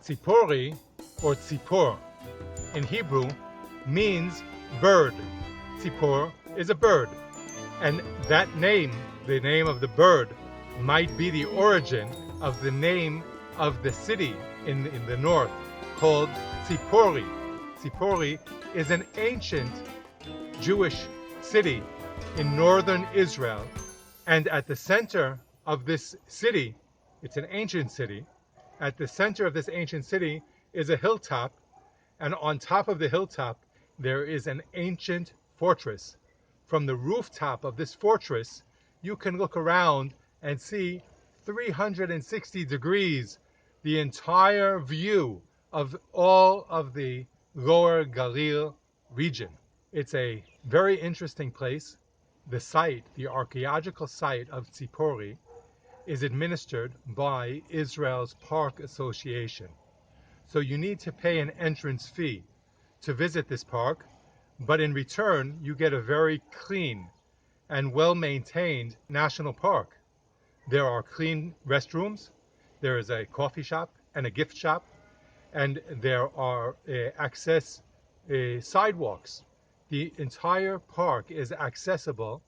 Tzipori, or tzipor, in Hebrew means bird. Tzipor is a bird. And that name, the name of the bird, might be the origin of the name of the city in the north called Tzipori. Tzipori is an ancient Jewish city in northern Israel. And at the center of this city, it's an ancient city, at the center of this ancient city is a hilltop, and on top of the hilltop there is an ancient fortress. From the rooftop of this fortress, you can look around and see 360 degrees the entire view of all of the Lower Galil region. It's a very interesting place. The site, the archaeological site of Tzipori, is administered by Israel's Park Association. So you need to pay an entrance fee to visit this park, but in return you get a very clean and well-maintained national park. There are clean restrooms, there is a coffee shop and a gift shop, and there are access sidewalks. The entire park is accessible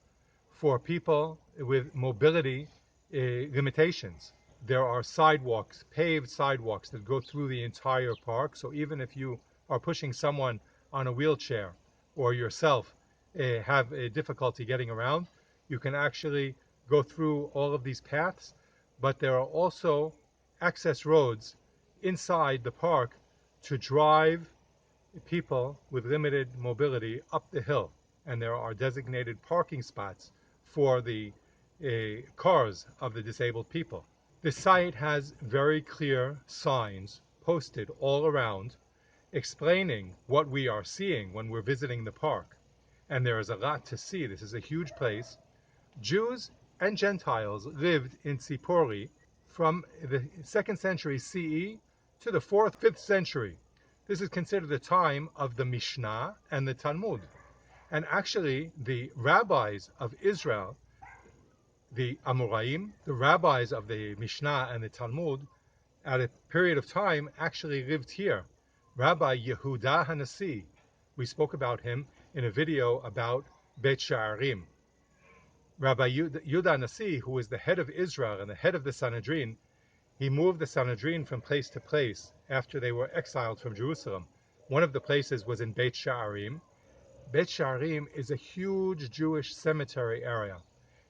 for people with mobility limitations. There are sidewalks, paved sidewalks that go through the entire park, so even if you are pushing someone on a wheelchair or yourself have a difficulty getting around, you can actually go through all of these paths. But there are also access roads inside the park to drive people with limited mobility up the hill, and there are designated parking spots for the cars of the disabled people. The site has very clear signs posted all around explaining what we are seeing when we're visiting the park. And there is a lot to see. This is a huge place. Jews and Gentiles lived in Tzipori from the 2nd century CE to the 4th, 5th century. This is considered the time of the Mishnah and the Talmud. And actually, the rabbis of Israel, the Amoraim, the rabbis of the Mishnah and the Talmud, at a period of time actually lived here. Rabbi Yehuda HaNasi, we spoke about him in a video about Beit Sha'arim. Rabbi Yehuda HaNasi, who was the head of Israel and the head of the Sanhedrin, he moved the Sanhedrin from place to place after they were exiled from Jerusalem. One of the places was in Beit Sha'arim. Beit Sha'arim is a huge Jewish cemetery area,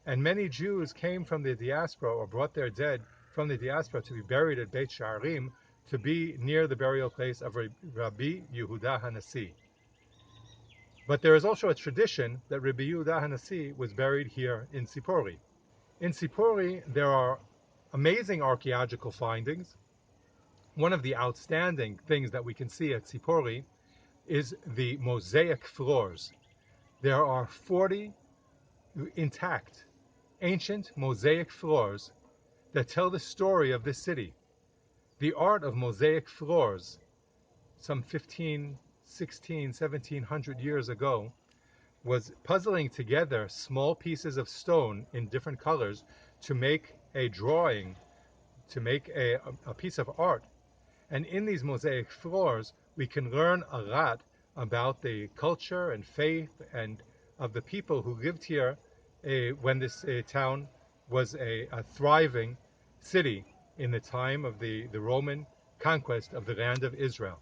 and many Jews came from the diaspora or brought their dead from the diaspora to be buried at Beit Sha'arim, to be near the burial place of Rabbi Yehuda HaNasi. But there is also a tradition that Rabbi Yehuda HaNasi was buried here in Tzipori. In Tzipori, there are amazing archaeological findings. One of the outstanding things that we can see at Tzipori is the mosaic floors. There are 40 intact, ancient mosaic floors that tell the story of this city. The art of mosaic floors, some 15, 16, 1700 years ago, was puzzling together small pieces of stone in different colors to make a drawing, to make a piece of art. And in these mosaic floors, we can learn a lot about the culture and faith and of the people who lived here when this town was a thriving city in the time of the Roman conquest of the land of Israel.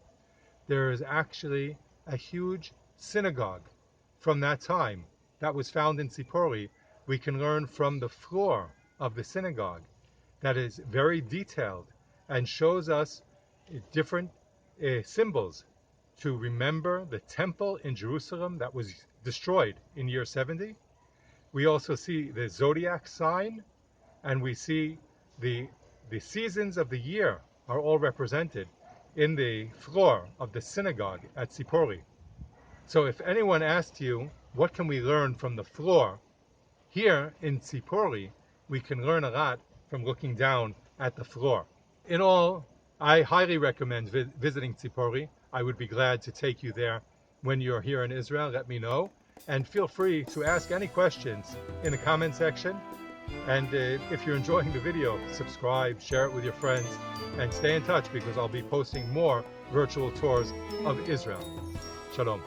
There is actually a huge synagogue from that time that was found in Tzipori. We can learn from the floor of the synagogue that is very detailed and shows us different symbols to remember the temple in Jerusalem that was destroyed in year 70. We also see the zodiac sign, and we see the seasons of the year are all represented in the floor of the synagogue at Tzipori. So if anyone asked you, what can we learn from the floor? Here in Tzipori, we can learn a lot from looking down at the floor. In all, I highly recommend visiting Tzipori. I would be glad to take you there when you're here in Israel. Let me know. And feel free to ask any questions in the comment section. And if you're enjoying the video, subscribe, share it with your friends, and stay in touch because I'll be posting more virtual tours of Israel. Shalom.